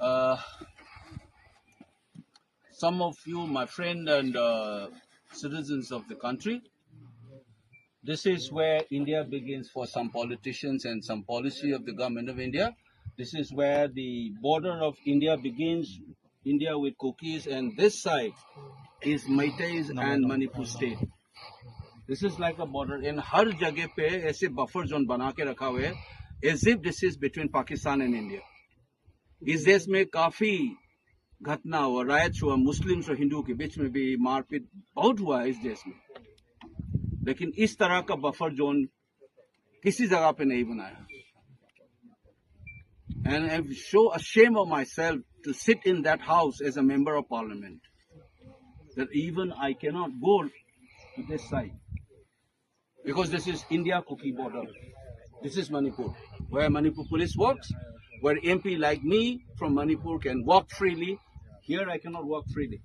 Uh, some of you, my friend and citizens of the country, this is where India begins for some politicians and some policy of the government of India. This is where the border of India begins, India with Kukis, and this side is Meiteis and Manipur state. This is like a border. In हर जगह पे ऐसे buffer zone बना के रखा हुआ है, as if this is between Pakistan and India. इस देश में काफी घटना हुआ, राइट्स हुआ, मुस्लिम्स और हिंदू के बीच में भी मारपीट बहुत हुआ है इस देश में, लेकिन इस तरह का बफर जोन किसी जगह पे नहीं बनाया. And I'm so ashamed of myself to sit in that house as a member of parliament, that even I cannot go to this side, because this is India-Kuki border. This is Manipur, where Manipur police works, where MP like me from Manipur can walk freely. Here I cannot walk freely,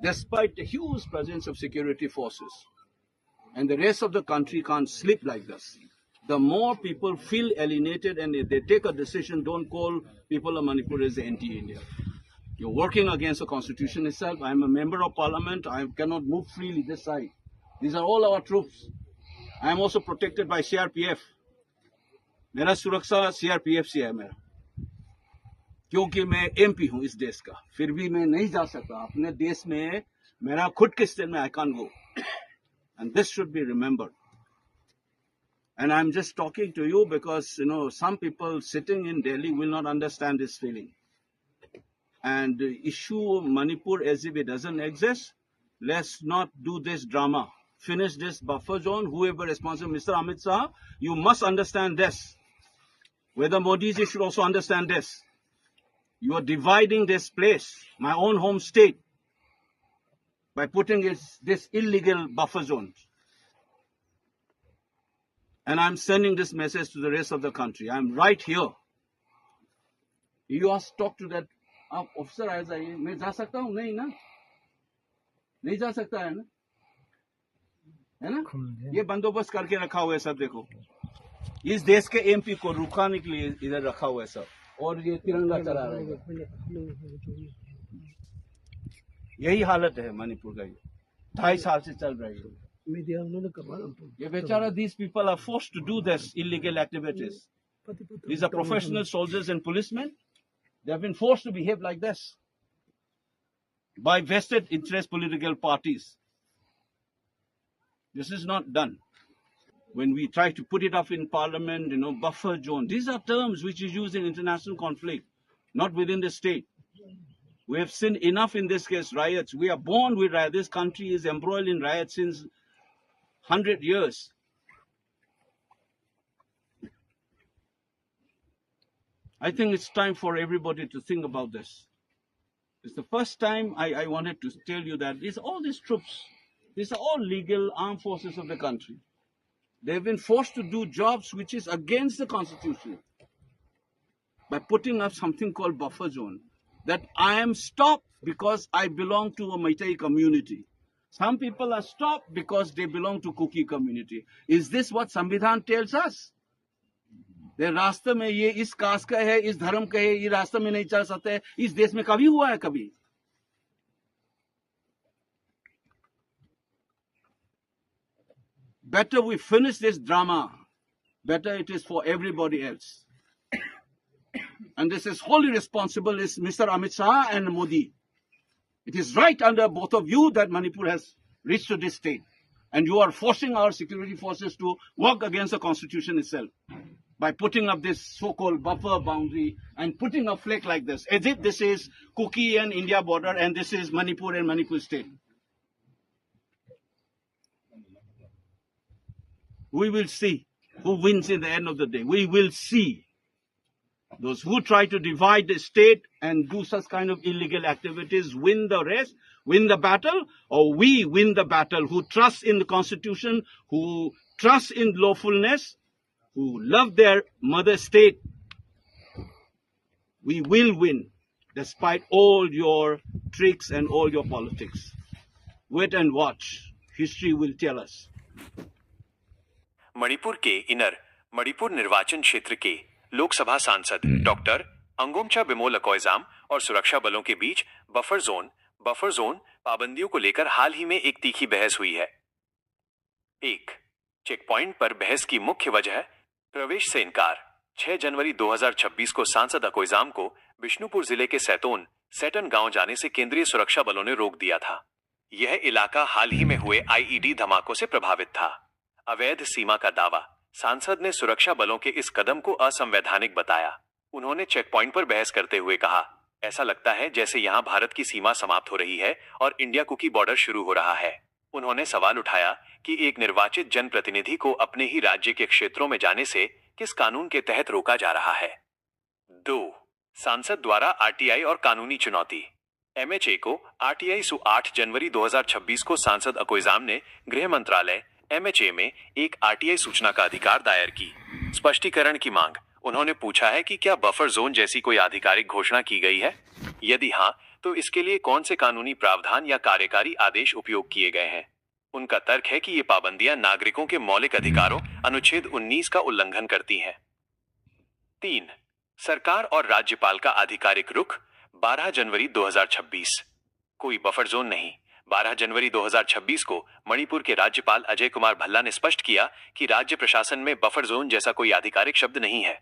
despite the huge presence of security forces. And the rest of the country can't sleep like this. The more people feel alienated and if they take a decision, don't call people of Manipur as anti-India. You're working against the constitution itself. I'm a member of parliament. I cannot move freely this side. These are all our troops. I am also protected by CRPF. मेरा सुरक्षा CRPF से है मेरा, क्योंकि मैं MP हूँ इस देश का. फिर भी मैं नहीं जा सकता अपने देश में, मेरा खुद के स्टेट में I can't go. And this should be remembered. And I'm just talking to you because, some people sitting in Delhi will not understand this feeling. And issue Manipur as if it doesn't exist. Let's not do this drama. Finish this buffer zone. Whoever responsible, Mr. Amit Shah, you must understand this. Whether Modi ji should also understand this. You are dividing this place, my own home state, by putting this illegal buffer zone. And I'm sending this message to the rest of the country. I'm right here. You ask, talk to that officer. I say, मैं जा सकता हूँ? नहीं ना, नहीं जा सकता है ना, है ना? ये बंदोबस्त करके रखा हुआ है सब. देखो, इस देश के MP को रुकाने के लिए इधर रखा हुआ है सब, और ये तिरंगा चला रहा है. यही हालत है मणिपुर का. 2.5 साल से चल रही है ये बेचारा. These people are forced to do this illegal activities. These are professional soldiers and policemen. They have been forced to behave like this by vested interest political parties. This is not done. When we try to put it up in parliament, buffer zone, these are terms which is used in international conflict, not within the state. We have seen enough in this case, riots. We are born with riots. This country is embroiled in riots since 100 years. I think it's time for everybody to think about this. It's the first time I wanted to tell you that all these troops, these are all legal armed forces of the country. They've been forced to do jobs which is against the constitution by putting up something called buffer zone. That I am stopped because I belong to a Meitei community. Some people are stopped because they belong to Kuki community. Is this what Samvidhan tells us? The रास्ते में ये इस cast का है, इस धर्म का है, ये रास्ते में नहीं चल सकते. इस देश में कभी हुआ है कभी? Better we finish this drama. Better it is for everybody else. And this is wholly responsible is Mr. Amit Shah and Modi. It is right under both of you that Manipur has reached to this state. And you are forcing our security forces to work against the constitution itself by putting up this so-called buffer boundary and putting a flag like this, as if this is Kuki and India border and this is Manipur and Manipur state. We will see who wins in the end of the day. We will see. Those who try to divide the state and do such kind of illegal activities win the race, win the battle, or we win the battle who trust in the constitution, who trust in lawfulness, who love their mother state. We will win despite all your tricks and all your politics. Wait and watch. History will tell us. Manipur के inner Manipur निर्वाचन क्षेत्र के लोकसभा सांसद doctor अंगोमचा Bimol Akoijam और सुरक्षा बलों के बीच buffer zone पाबंदियों को लेकर हाल ही में एक तीखी बहस हुई है। 1. चेक पॉइंट पर बहस की मुख्य वजह प्रवेश से इनकार। 6 जनवरी 2026 को सांसद अकोइजाम को बिष्णुपुर जिले के सैटन गांव जाने से केंद्रीय सुरक्षा बलों ने रोक दिया था। यह इलाका हाल ही में हुए आईईडी धमाकों से प्रभावित था। अवैध सीमा का दावा। सांसद ने सुरक्षा बलों के इस कदम को असंवैधानिक बताया। उन्होंने चेक पॉइंट पर बहस करते हुए कहा, ऐसा लगता है जैसे यहां भारत की सीमा समाप्त हो रही है और इंडिया कुकी बॉर्डर शुरू हो रहा है। उन्होंने सवाल उठाया कि एक निर्वाचित जनप्रतिनिधि को अपने ही राज्य के क्षेत्रों में जाने से किस कानून के तहत रोका जा रहा है। 2. सांसद द्वारा आरटीआई और कानूनी चुनौती। एमएचए को आरटीआई 8 जनवरी 2026 को सांसद अकोइजाम ने गृह मंत्रालय एमएचए में एक आरटीआई सूचना का अधिकार दायर की। स्पष्टीकरण की मांग। उन्होंने पूछा है कि क्या बफर जोन जैसी कोई आधिकारिक घोषणा की गई है? यदि हाँ, तो इसके लिए कौन से कानूनी प्रावधान या कार्यकारी आदेश उपयोग किए गए हैं? उनका तर्क है कि ये पाबंदियां नागरिकों के मौलिक अधिकारों अनुच्छेद 19 का उल्लंघन करती हैं। 3. सरकार और राज्यपाल का आधिकारिक रुख। 12 जनवरी 2026 कोई बफर जोन नहीं। 12 जनवरी 2026 को मणिपुर के राज्यपाल अजय कुमार भल्ला ने स्पष्ट किया कि राज्य प्रशासन में बफर जोन जैसा कोई आधिकारिक शब्द नहीं है।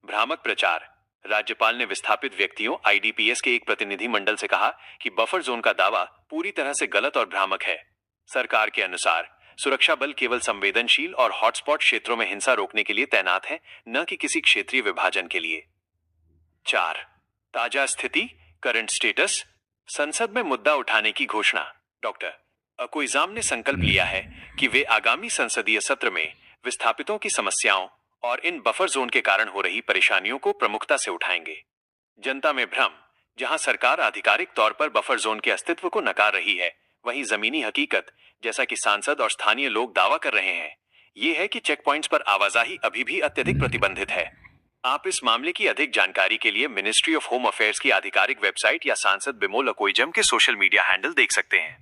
भ्रामक प्रचार। राज्यपाल ने विस्थापित व्यक्तियों आईडीपीएस के एक प्रतिनिधि मंडल से कहा कि बफर जोन का दावा पूरी तरह से गलत और भ्रामक है। सरकार के अनुसार सुरक्षा बल केवल संवेदनशील और हॉटस्पॉट क्षेत्रों में हिंसा रोकने के लिए तैनात है, न कि किसी क्षेत्रीय विभाजन के लिए। 4. ताजा स्थिति करंट स्टेटस। संसद में मुद्दा उठाने की घोषणा। डॉक्टर अकोइजाम ने संकल्प लिया है कि वे आगामी संसदीय सत्र में विस्थापितों की समस्याओं और इन बफर जोन के कारण हो रही परेशानियों को प्रमुखता से उठाएंगे। जनता में भ्रम। जहां सरकार आधिकारिक तौर पर बफर जोन के अस्तित्व को नकार रही है, वहीं जमीनी हकीकत, जैसा कि सांसद और स्थानीय लोग दावा कर रहे हैं, ये है कि चेक पॉइंट्स पर आवाजाही अभी भी अत्यधिक प्रतिबंधित है। आप इस मामले की अधिक जानकारी के लिए मिनिस्ट्री ऑफ होम अफेयर्स की आधिकारिक वेबसाइट या सांसद बिमोल अकोइजाम के सोशल मीडिया हैंडल देख सकते हैं।